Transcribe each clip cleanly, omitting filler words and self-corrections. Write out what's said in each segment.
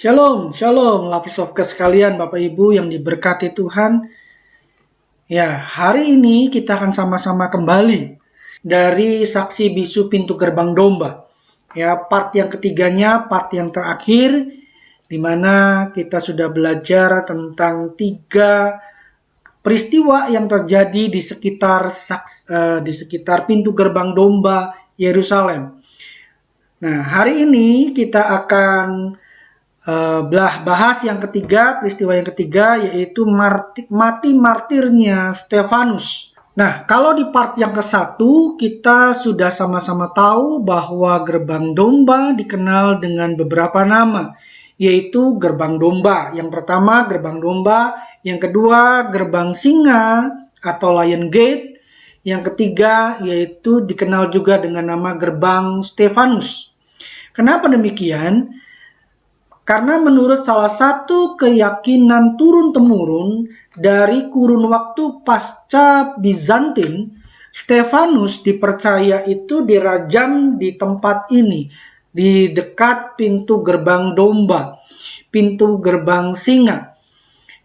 Shalom, shalom, lovers of God sekalian, Bapak Ibu yang diberkati Tuhan. Ya, hari ini kita akan sama-sama kembali dari saksi bisu pintu gerbang domba. Ya, part yang ketiganya, part yang terakhir, di mana kita sudah belajar tentang 3 peristiwa yang terjadi di sekitar pintu gerbang domba Yerusalem. Nah, hari ini kita akan bahas yang ketiga, peristiwa yang ketiga, yaitu mati martirnya Stefanus. Nah, kalau di part yang ke-1 kita sudah sama-sama tahu bahwa gerbang domba dikenal dengan beberapa nama, yaitu gerbang domba. Yang pertama gerbang domba, yang kedua gerbang singa atau Lion Gate, yang ketiga yaitu dikenal juga dengan nama gerbang Stefanus. Kenapa demikian? Karena menurut salah satu keyakinan turun-temurun dari kurun waktu pasca Bizantin, Stefanus dipercaya itu dirajam di tempat ini, di dekat pintu gerbang domba, pintu gerbang singa.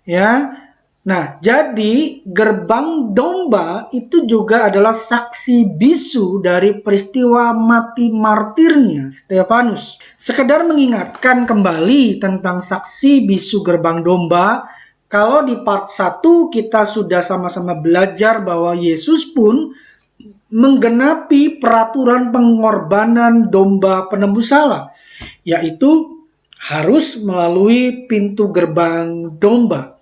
Ya. Nah, jadi gerbang domba itu juga adalah saksi bisu dari peristiwa mati martirnya Stefanus. Sekedar mengingatkan kembali tentang saksi bisu gerbang domba, kalau di part 1 kita sudah sama-sama belajar bahwa Yesus pun menggenapi peraturan pengorbanan domba penebus salah, yaitu harus melalui pintu gerbang domba.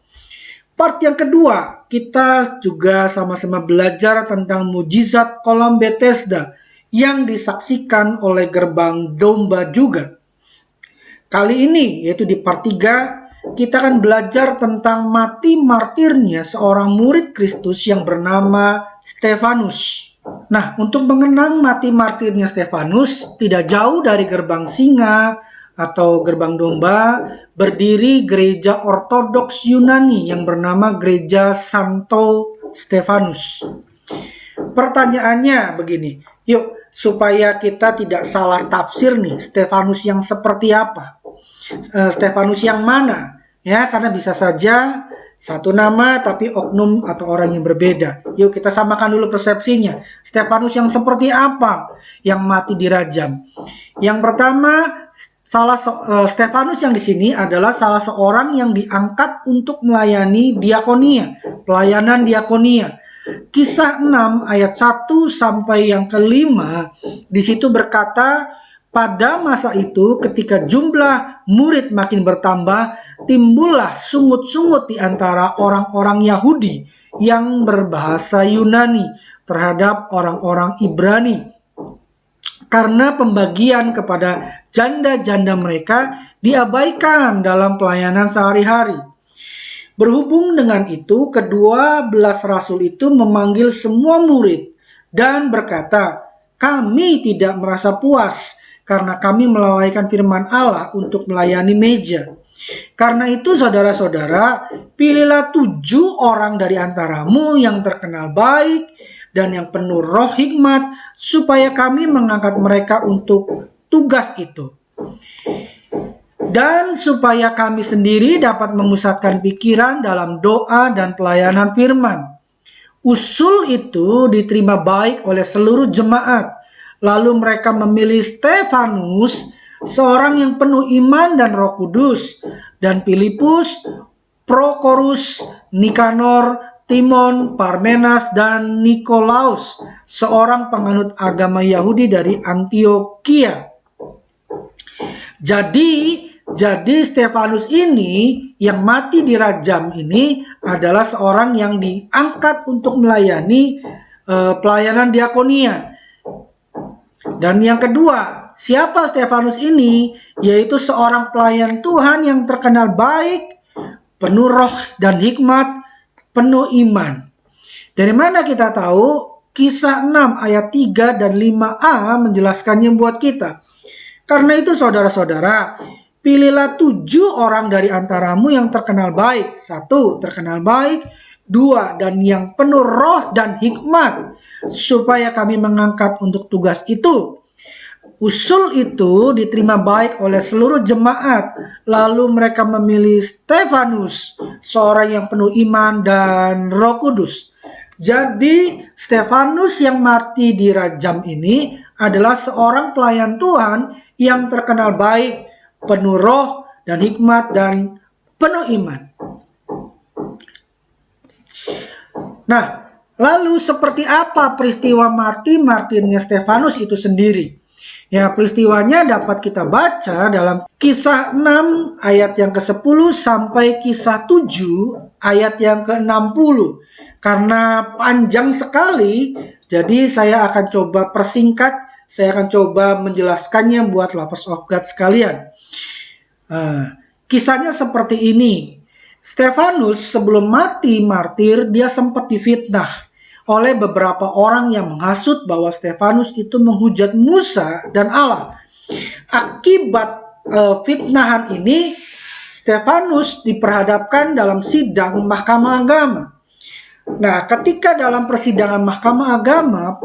Part yang kedua, kita juga sama-sama belajar tentang mujizat kolam Bethesda yang disaksikan oleh gerbang domba juga. Kali ini, yaitu di part 3, kita akan belajar tentang mati martirnya seorang murid Kristus yang bernama Stefanus. Nah, untuk mengenang mati martirnya Stefanus, tidak jauh dari gerbang singa atau gerbang domba, berdiri gereja ortodoks Yunani yang bernama Gereja Santo Stefanus. Pertanyaannya begini, yuk supaya kita tidak salah tafsir nih, Stefanus yang seperti apa? Stefanus yang mana? Ya, karena bisa saja satu nama tapi oknum atau orang yang berbeda. Yuk kita samakan dulu persepsinya. Stefanus yang seperti apa yang mati dirajam? Yang pertama, Stefanus yang di sini adalah salah seorang yang diangkat untuk melayani diakonia, pelayanan diakonia. Kisah 6 ayat 1 sampai yang kelima di situ berkata, pada masa itu ketika jumlah murid makin bertambah, timbullah sungut-sungut di antara orang-orang Yahudi yang berbahasa Yunani terhadap orang-orang Ibrani, karena pembagian kepada janda-janda mereka diabaikan dalam pelayanan sehari-hari. Berhubung dengan itu, kedua belas rasul itu memanggil semua murid dan berkata, kami tidak merasa puas karena kami melalaikan firman Allah untuk melayani meja. Karena itu saudara-saudara, pilihlah 7 orang dari antaramu yang terkenal baik dan yang penuh roh hikmat, supaya kami mengangkat mereka untuk tugas itu. Dan supaya kami sendiri dapat memusatkan pikiran dalam doa dan pelayanan firman. Usul itu diterima baik oleh seluruh jemaat. Lalu mereka memilih Stefanus, seorang yang penuh iman dan Roh Kudus, dan Filipus, Prokorus, Nikanor, Timon, Parmenas, dan Nikolaus, seorang penganut agama Yahudi dari Antioquia. Jadi Stefanus ini yang mati dirajam ini adalah seorang yang diangkat untuk melayani pelayanan diakonia. Dan yang kedua, siapa Stefanus ini? Yaitu seorang pelayan Tuhan yang terkenal baik, penuh roh dan hikmat, penuh iman. Dari mana kita tahu? Kisah 6 ayat 3 dan 5a menjelaskannya buat kita. Karena itu saudara-saudara, pilihlah 7 orang dari antaramu yang terkenal baik. 1, terkenal baik. 2, dan yang penuh roh dan hikmat, supaya kami mengangkat untuk tugas itu. Usul itu diterima baik oleh seluruh jemaat. Lalu mereka memilih Stefanus, seorang yang penuh iman dan Roh Kudus. Jadi Stefanus yang mati di rajam ini adalah seorang pelayan Tuhan yang terkenal baik, penuh roh dan hikmat dan penuh iman. Nah, lalu seperti apa peristiwa martirnya Stefanus itu sendiri? Ya, peristiwanya dapat kita baca dalam Kisah 6 ayat yang ke-10 sampai Kisah 7 ayat yang ke-60. Karena panjang sekali, jadi saya akan coba persingkat, saya akan coba menjelaskannya buat lovers of God sekalian. Kisahnya seperti ini. Stefanus sebelum mati martir, dia sempat difitnah oleh beberapa orang yang menghasut bahwa Stefanus itu menghujat Musa dan Allah. Akibat fitnahan ini, Stefanus diperhadapkan dalam sidang Mahkamah Agama. Nah, ketika dalam persidangan Mahkamah Agama,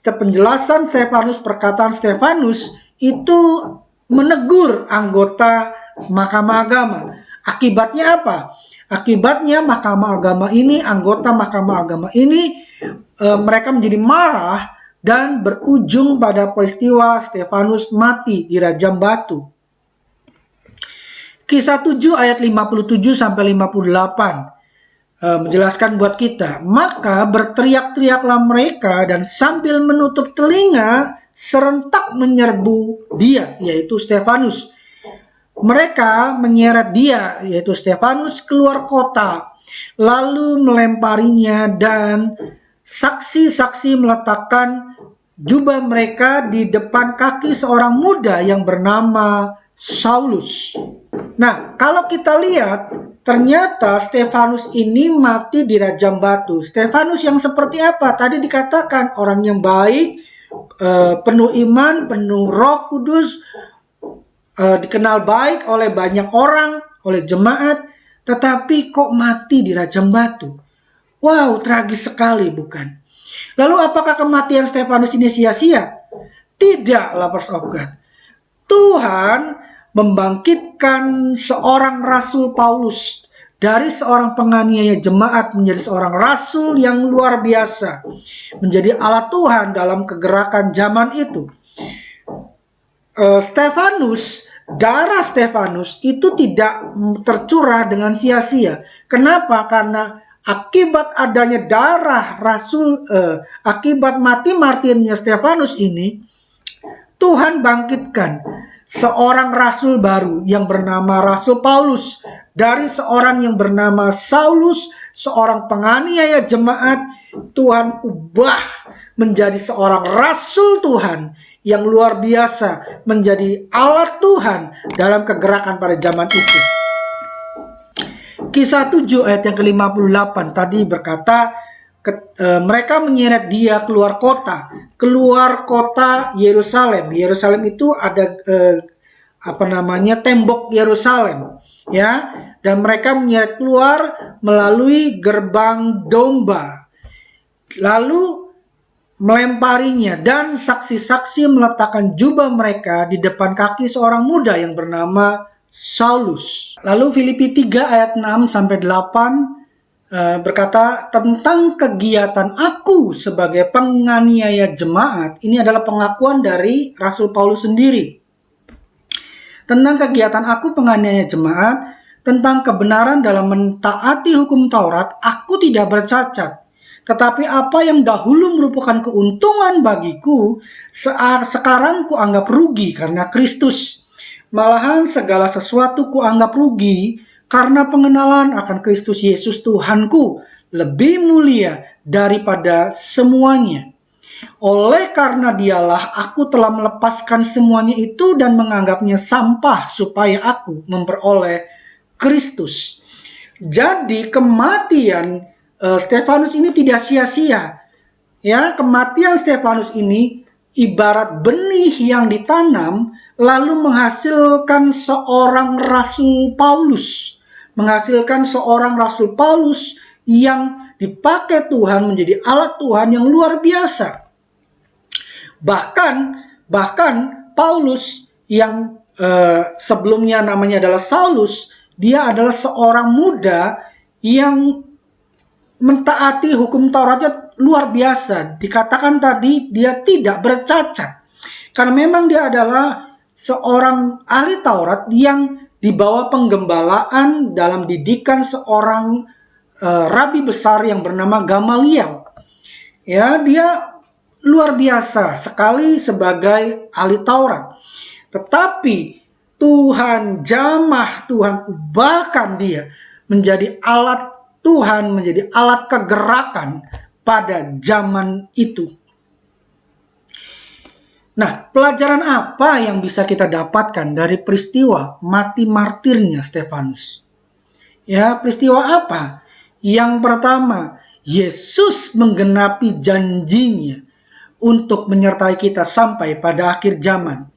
penjelasan Stefanus, perkataan Stefanus itu menegur anggota Mahkamah Agama. Akibatnya apa? Akibatnya anggota Mahkamah Agama ini mereka menjadi marah dan berujung pada peristiwa Stefanus mati di rajam batu. Kisah 7 ayat 57 sampai 58 menjelaskan buat kita. Maka berteriak-teriaklah mereka dan sambil menutup telinga serentak menyerbu dia, yaitu Stefanus. Mereka menyeret dia, yaitu Stefanus, keluar kota, lalu melemparinya, dan saksi-saksi meletakkan jubah mereka di depan kaki seorang muda yang bernama Saulus. Nah, kalau kita lihat, ternyata Stefanus ini mati di rajam batu. Stefanus yang seperti apa? Tadi dikatakan orang yang baik, penuh iman, penuh Roh Kudus, dikenal baik oleh banyak orang, oleh jemaat, tetapi kok mati di rajam batu? Wow, tragis sekali, bukan? Lalu apakah kematian Stefanus ini sia-sia? Tidak, lovers of God. Tuhan membangkitkan seorang Rasul Paulus dari seorang penganiaya jemaat menjadi seorang rasul yang luar biasa, menjadi alat Tuhan dalam kegerakan zaman itu. Darah Stefanus itu tidak tercurah dengan sia-sia. Kenapa? Karena akibat adanya darah akibat mati martirnya Stefanus ini, Tuhan bangkitkan seorang rasul baru yang bernama Rasul Paulus dari seorang yang bernama Saulus, seorang penganiaya jemaat. Tuhan ubah menjadi seorang rasul Tuhan yang luar biasa, menjadi alat Tuhan dalam kegerakan pada zaman itu. Kisah 7 ayat yang ke-58 tadi berkata, mereka menyeret dia keluar kota Yerusalem. Yerusalem itu ada tembok Yerusalem, ya, dan mereka menyeret keluar melalui gerbang domba, lalu melemparinya, dan saksi-saksi meletakkan jubah mereka di depan kaki seorang muda yang bernama Saulus. Lalu Filipi 3 ayat 6 sampai 8 berkata tentang kegiatan aku sebagai penganiaya jemaat. Ini adalah pengakuan dari Rasul Paulus sendiri. Tentang kegiatan aku penganiaya jemaat, tentang kebenaran dalam mentaati hukum Taurat, aku tidak bercacat. Tetapi apa yang dahulu merupakan keuntungan bagiku, sekarang kuanggap rugi karena Kristus. Malahan segala sesuatu kuanggap rugi karena pengenalan akan Kristus Yesus Tuhanku lebih mulia daripada semuanya. Oleh karena dialah aku telah melepaskan semuanya itu dan menganggapnya sampah supaya aku memperoleh Kristus. Jadi kematian Stefanus ini tidak sia-sia. Ya, kematian Stefanus ini ibarat benih yang ditanam lalu menghasilkan seorang Rasul Paulus. Menghasilkan seorang Rasul Paulus yang dipakai Tuhan menjadi alat Tuhan yang luar biasa. Bahkan Bahkan Paulus yang sebelumnya namanya adalah Saulus, dia adalah seorang muda yang mentaati hukum Tauratnya luar biasa. Dikatakan tadi dia tidak bercacat. Karena memang dia adalah seorang ahli Taurat yang di bawah penggembalaan dalam didikan seorang rabi besar yang bernama Gamaliel. Ya, dia luar biasa sekali sebagai ahli Taurat. Tetapi Tuhan jamah, Tuhan ubahkan dia menjadi alat Tuhan, menjadi alat kegerakan pada zaman itu. Nah, pelajaran apa yang bisa kita dapatkan dari peristiwa mati martirnya Stefanus? Ya, peristiwa apa? Yang pertama, Yesus menggenapi janjinya untuk menyertai kita sampai pada akhir zaman.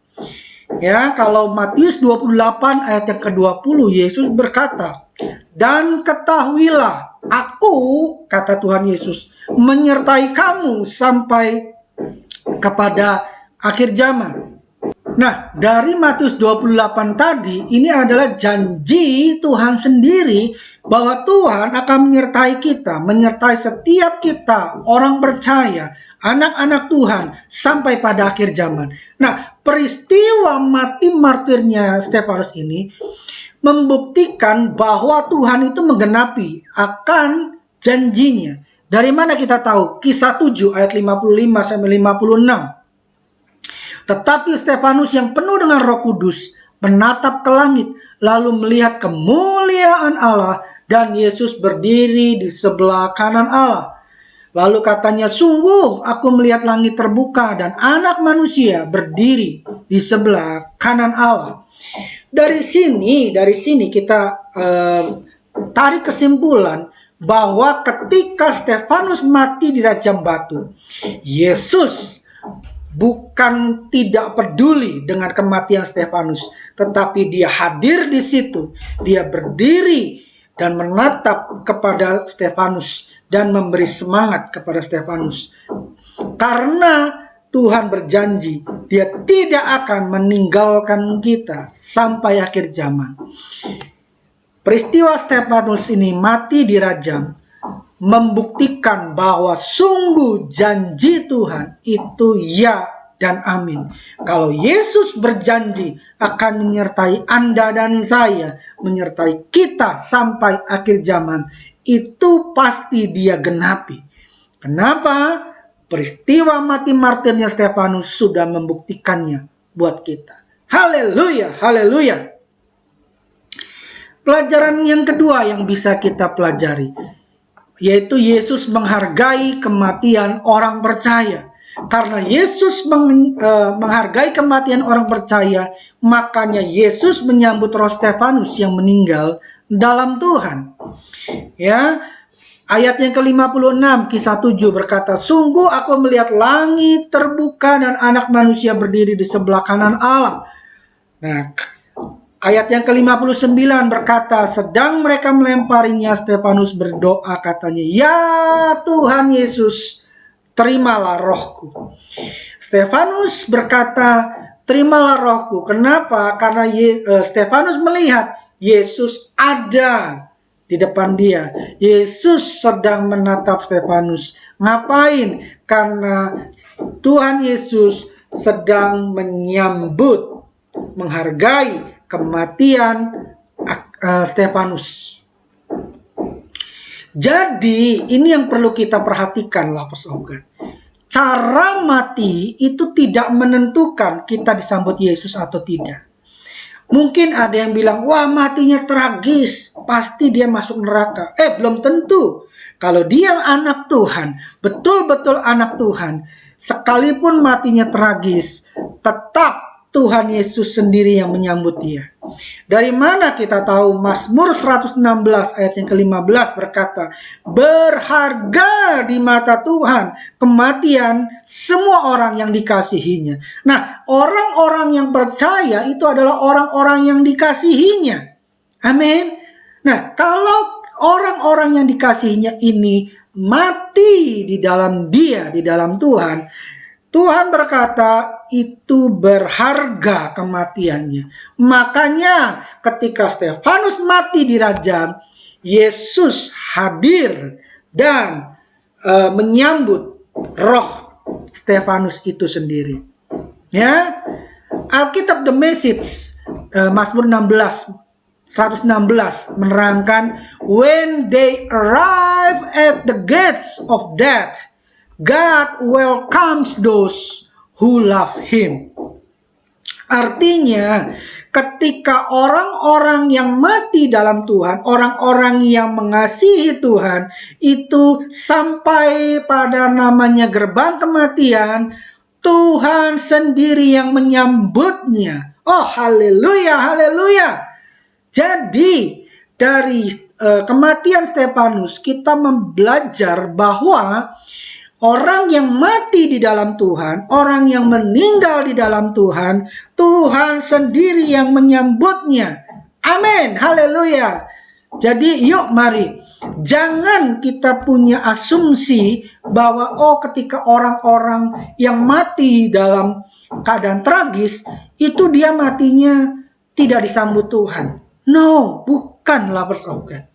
Ya, kalau Matius 28 ayat yang ke-20, Yesus berkata, "Dan ketahuilah, aku," kata Tuhan Yesus, "menyertai kamu sampai kepada akhir zaman." Nah, dari Matius 28 tadi, ini adalah janji Tuhan sendiri bahwa Tuhan akan menyertai kita, menyertai setiap kita, orang percaya, anak-anak Tuhan, sampai pada akhir zaman. Nah, peristiwa mati martirnya Stefanus ini membuktikan bahwa Tuhan itu menggenapi akan janjinya. Dari mana kita tahu? Kisah 7 ayat 55 sampai 56. Tetapi Stefanus yang penuh dengan Roh Kudus menatap ke langit, lalu melihat kemuliaan Allah dan Yesus berdiri di sebelah kanan Allah. Lalu katanya, "Sungguh aku melihat langit terbuka dan Anak Manusia berdiri di sebelah kanan Allah." Dari sini kita tarik kesimpulan bahwa ketika Stefanus mati di rajam batu, Yesus bukan tidak peduli dengan kematian Stefanus, tetapi dia hadir di situ. Dia berdiri dan menatap kepada Stefanus dan memberi semangat kepada Stefanus. Karena Tuhan berjanji, dia tidak akan meninggalkan kita sampai akhir zaman. Peristiwa Stefanus ini mati dirajam membuktikan bahwa sungguh janji Tuhan itu ya dan amin. Kalau Yesus berjanji akan menyertai Anda dan saya, menyertai kita sampai akhir zaman, itu pasti dia genapi. Kenapa? Peristiwa mati martirnya Stefanus sudah membuktikannya buat kita. Haleluya, haleluya. Pelajaran yang kedua yang bisa kita pelajari, yaitu Yesus menghargai kematian orang percaya. Karena Yesus menghargai kematian orang percaya, makanya Yesus menyambut roh Stefanus yang meninggal dalam Tuhan. Ya, ayat yang ke-56 kisah 7 berkata, "Sungguh aku melihat langit terbuka dan Anak Manusia berdiri di sebelah kanan Allah." Nah, ayat yang ke-59 berkata, "Sedang mereka melemparinya, Stefanus berdoa, katanya, 'Ya Tuhan Yesus, terimalah rohku.'" Stefanus berkata, "Terimalah rohku." Kenapa? Karena Stefanus melihat Yesus ada di depan dia. Yesus sedang menatap Stefanus. Ngapain? Karena Tuhan Yesus sedang menyambut, menghargai kematian Stefanus. Jadi ini yang perlu kita perhatikan, lovers of God. Cara mati itu tidak menentukan kita disambut Yesus atau tidak. Mungkin ada yang bilang, "Wah, matinya tragis, pasti dia masuk neraka." Belum tentu. Kalau dia anak Tuhan, betul-betul anak Tuhan, sekalipun matinya tragis, tetap Tuhan Yesus sendiri yang menyambut dia. Dari mana kita tahu? Mazmur 116 ayat yang ke-15 berkata, "Berharga di mata Tuhan kematian semua orang yang dikasihinya." Nah, orang-orang yang percaya itu adalah orang-orang yang dikasihinya. Amin. Nah, kalau orang-orang yang dikasihinya ini mati di dalam dia, di dalam Tuhan, Tuhan berkata itu berharga kematiannya. Makanya ketika Stefanus mati dirajam, Yesus hadir dan menyambut roh Stefanus itu sendiri. Ya, Alkitab The Message Mazmur 116 menerangkan, when they arrive at the gates of death, God welcomes those who love Him. Artinya, ketika orang-orang yang mati dalam Tuhan, orang-orang yang mengasihi Tuhan, itu sampai pada namanya gerbang kematian, Tuhan sendiri yang menyambutnya. Oh, haleluya, haleluya. Jadi, dari kematian Stefanus, kita belajar bahwa orang yang mati di dalam Tuhan, orang yang meninggal di dalam Tuhan, Tuhan sendiri yang menyambutnya. Amin, haleluya. Jadi yuk mari, jangan kita punya asumsi bahwa ketika orang-orang yang mati dalam keadaan tragis, itu dia matinya tidak disambut Tuhan. No, bukan lovers of God.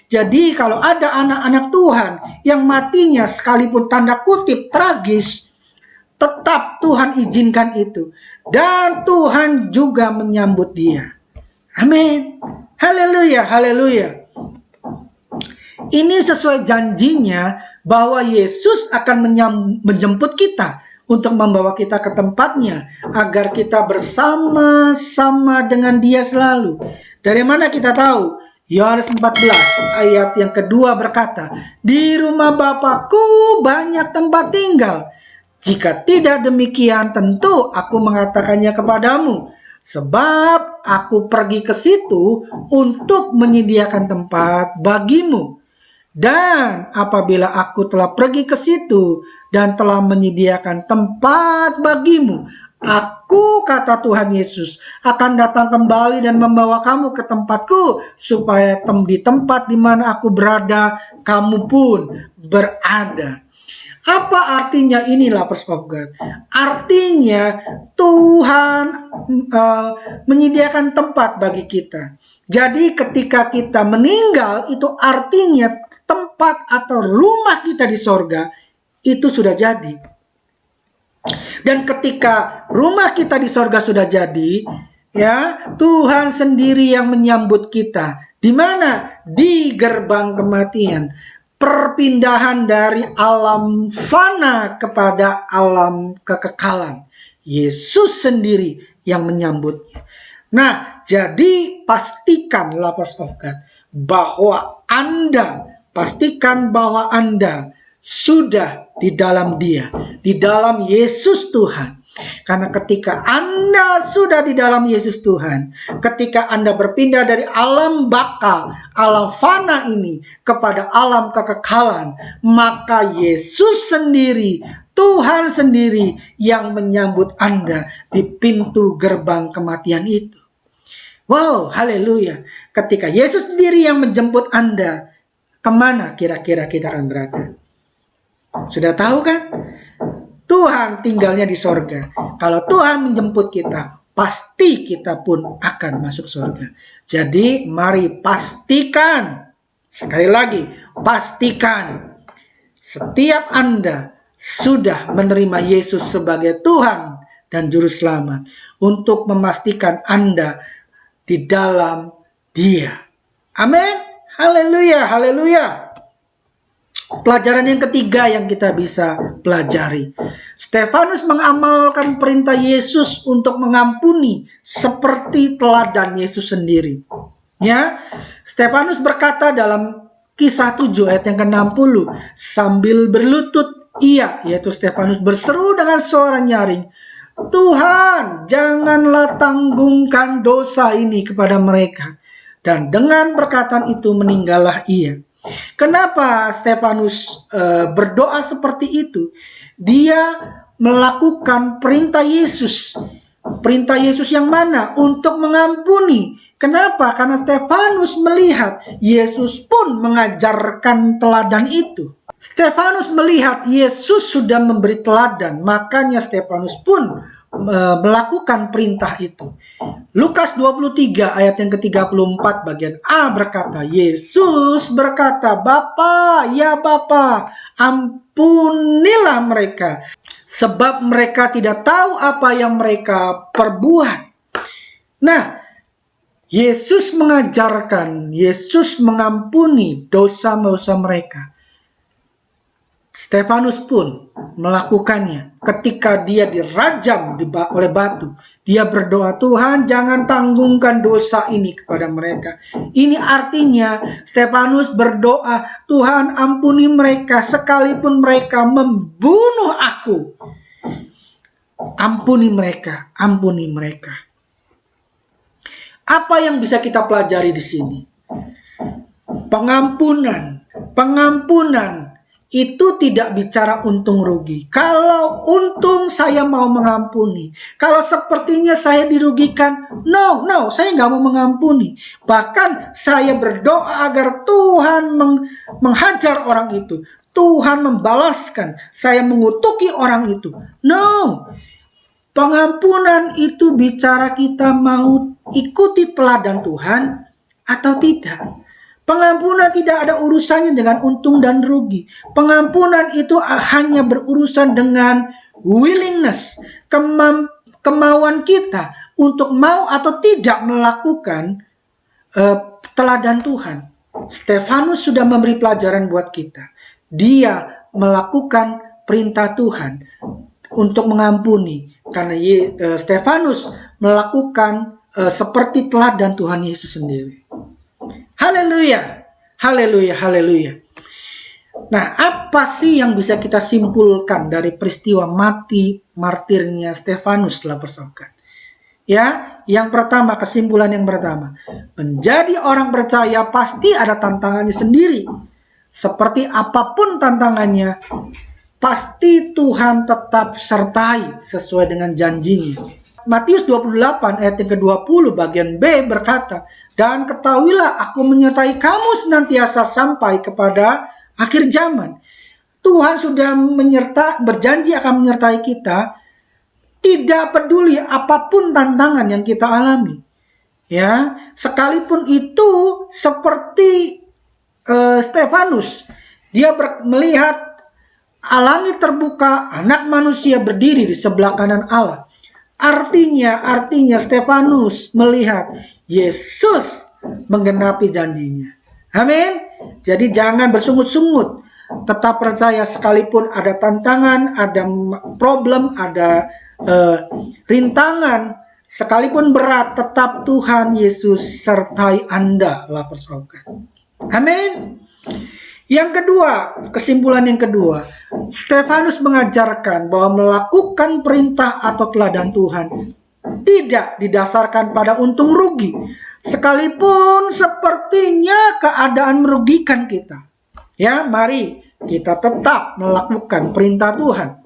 Jadi kalau ada anak-anak Tuhan yang matinya sekalipun tanda kutip tragis, tetap Tuhan izinkan itu. Dan Tuhan juga menyambut dia. Amin. Haleluya, haleluya. Ini sesuai janjinya bahwa Yesus akan menjemput kita untuk membawa kita ke tempatnya agar kita bersama-sama dengan dia selalu. Dari mana kita tahu? Yohanes 14 ayat yang kedua berkata, di rumah Bapakku banyak tempat tinggal. Jika tidak demikian, tentu aku mengatakannya kepadamu. Sebab aku pergi ke situ untuk menyediakan tempat bagimu. Dan apabila aku telah pergi ke situ dan telah menyediakan tempat bagimu, aku, kata Tuhan Yesus, akan datang kembali dan membawa kamu ke tempatku, supaya di tempat di mana aku berada, kamu pun berada. Apa artinya inilah lovers of God? Artinya Tuhan menyediakan tempat bagi kita. Jadi ketika kita meninggal, itu artinya tempat atau rumah kita di sorga itu sudah jadi. Dan ketika rumah kita di sorga sudah jadi, ya, Tuhan sendiri yang menyambut kita. Di mana? Di gerbang kematian. Perpindahan dari alam fana kepada alam kekekalan. Yesus sendiri yang menyambutnya. Nah, jadi pastikan lovers of God bahwa pastikan bahwa Anda sudah di dalam Dia, di dalam Yesus Tuhan. Karena ketika Anda sudah di dalam Yesus Tuhan, ketika Anda berpindah dari alam baka, alam fana ini kepada alam kekekalan, maka Yesus sendiri, Tuhan sendiri yang menyambut Anda di pintu gerbang kematian itu. Wow, haleluya. Ketika Yesus sendiri yang menjemput Anda, kemana kira-kira kita akan berada? Sudah tahu kan? Tuhan tinggalnya di sorga. Kalau Tuhan menjemput kita, pasti kita pun akan masuk sorga. Jadi mari pastikan, sekali lagi, pastikan setiap Anda sudah menerima Yesus sebagai Tuhan dan Juru Selamat, untuk memastikan Anda di dalam Dia. Amin. Haleluya, haleluya. Pelajaran yang ketiga yang kita bisa pelajari, Stefanus mengamalkan perintah Yesus untuk mengampuni seperti teladan Yesus sendiri. Ya, Stefanus berkata dalam Kisah 7 ayat yang ke-60, sambil berlutut ia, yaitu Stefanus, berseru dengan suara nyaring, Tuhan, janganlah tanggungkan dosa ini kepada mereka. Dan dengan perkataan itu meninggallah ia. Kenapa Stefanus berdoa seperti itu? Dia melakukan perintah Yesus. Perintah Yesus yang mana? Untuk mengampuni. Kenapa? Karena Stefanus melihat Yesus pun mengajarkan teladan itu. Stefanus melihat Yesus sudah memberi teladan, makanya Stefanus pun melakukan perintah itu. Lukas 23 ayat yang ke-34 bagian A berkata, Yesus berkata, Bapa, ya Bapa, ampunilah mereka, sebab mereka tidak tahu apa yang mereka perbuat. Nah, Yesus mengajarkan, Yesus mengampuni dosa-dosa mereka. Stefanus pun melakukannya ketika dia dirajam oleh batu. Dia berdoa, Tuhan jangan tanggungkan dosa ini kepada mereka. Ini artinya Stefanus berdoa, Tuhan ampuni mereka sekalipun mereka membunuh aku. Ampuni mereka, ampuni mereka. Apa yang bisa kita pelajari di sini? Pengampunan itu tidak bicara untung rugi. Kalau untung saya mau mengampuni. Kalau sepertinya saya dirugikan, no, saya nggak mau mengampuni. Bahkan saya berdoa agar Tuhan menghajar orang itu. Tuhan membalaskan, saya mengutuki orang itu. No, pengampunan itu bicara kita mau ikuti teladan Tuhan atau tidak. Pengampunan tidak ada urusannya dengan untung dan rugi. Pengampunan itu hanya berurusan dengan willingness, kemauan kita untuk mau atau tidak melakukan teladan Tuhan. Stefanus sudah memberi pelajaran buat kita. Dia melakukan perintah Tuhan untuk mengampuni. Karena Stefanus melakukan seperti teladan Tuhan Yesus sendiri. Haleluya, haleluya, haleluya. Nah, apa sih yang bisa kita simpulkan dari peristiwa martirnya Stefanus telah bersaudara? Ya, yang pertama, kesimpulan yang pertama, menjadi orang percaya pasti ada tantangannya sendiri. Seperti apapun tantangannya, pasti Tuhan tetap sertai sesuai dengan janjinya. Matius 28 ayat yang ke-20 bagian B berkata, dan ketahuilah aku menyertai kamu senantiasa sampai kepada akhir zaman. Tuhan sudah berjanji akan menyertai kita, tidak peduli apapun tantangan yang kita alami. Ya, sekalipun itu seperti Stefanus, dia melihat langit terbuka, anak manusia berdiri di sebelah kanan Allah. Artinya Stefanus melihat Yesus menggenapi janjinya. Amin. Jadi jangan bersungut-sungut. Tetap percaya sekalipun ada tantangan, ada problem, ada rintangan, sekalipun berat, tetap Tuhan Yesus sertai Anda, lah persaudara. Amin. Yang kedua, kesimpulan yang kedua, Stefanus mengajarkan bahwa melakukan perintah atau teladan Tuhan tidak didasarkan pada untung rugi, sekalipun sepertinya keadaan merugikan kita. Ya, mari kita tetap melakukan perintah Tuhan.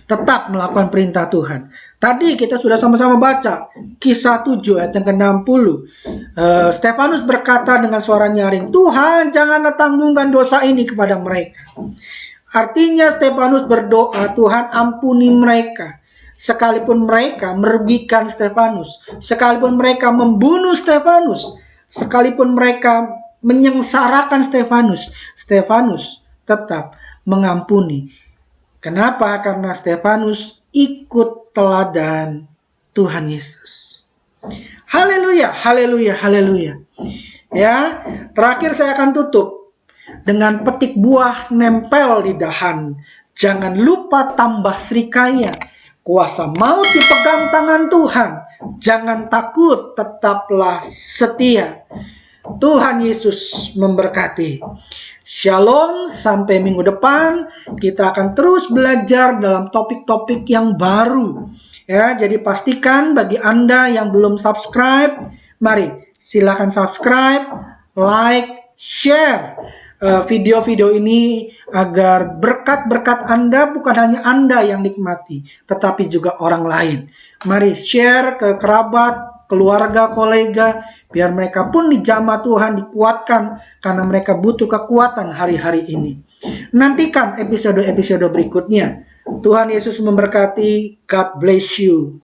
Tetap melakukan perintah Tuhan. Tadi kita sudah sama-sama baca Kisah 7 ayat yang ke-60. Stefanus berkata dengan suara nyaring, Tuhan janganlah tanggungkan dosa ini kepada mereka. Artinya Stefanus berdoa, Tuhan ampuni mereka. Sekalipun mereka merugikan Stefanus, sekalipun mereka membunuh Stefanus, sekalipun mereka menyengsarakan Stefanus, Stefanus tetap mengampuni. Kenapa? Karena Stefanus ikut teladan Tuhan Yesus. Haleluya, haleluya, haleluya. Ya, terakhir saya akan tutup dengan petik buah nempel di dahan. Jangan lupa tambah serikaya. Kuasa maut dipegang tangan Tuhan. Jangan takut, tetaplah setia. Tuhan Yesus memberkati. Shalom, sampai minggu depan kita akan terus belajar dalam topik-topik yang baru. Ya, jadi pastikan bagi Anda yang belum subscribe, mari silakan subscribe, like, share video-video ini agar berkat-berkat Anda bukan hanya Anda yang nikmati, tetapi juga orang lain. Mari share ke kerabat, keluarga, kolega, biar mereka pun dijamah Tuhan, dikuatkan, karena mereka butuh kekuatan hari-hari ini. Nantikan episode-episode berikutnya. Tuhan Yesus memberkati. God bless you.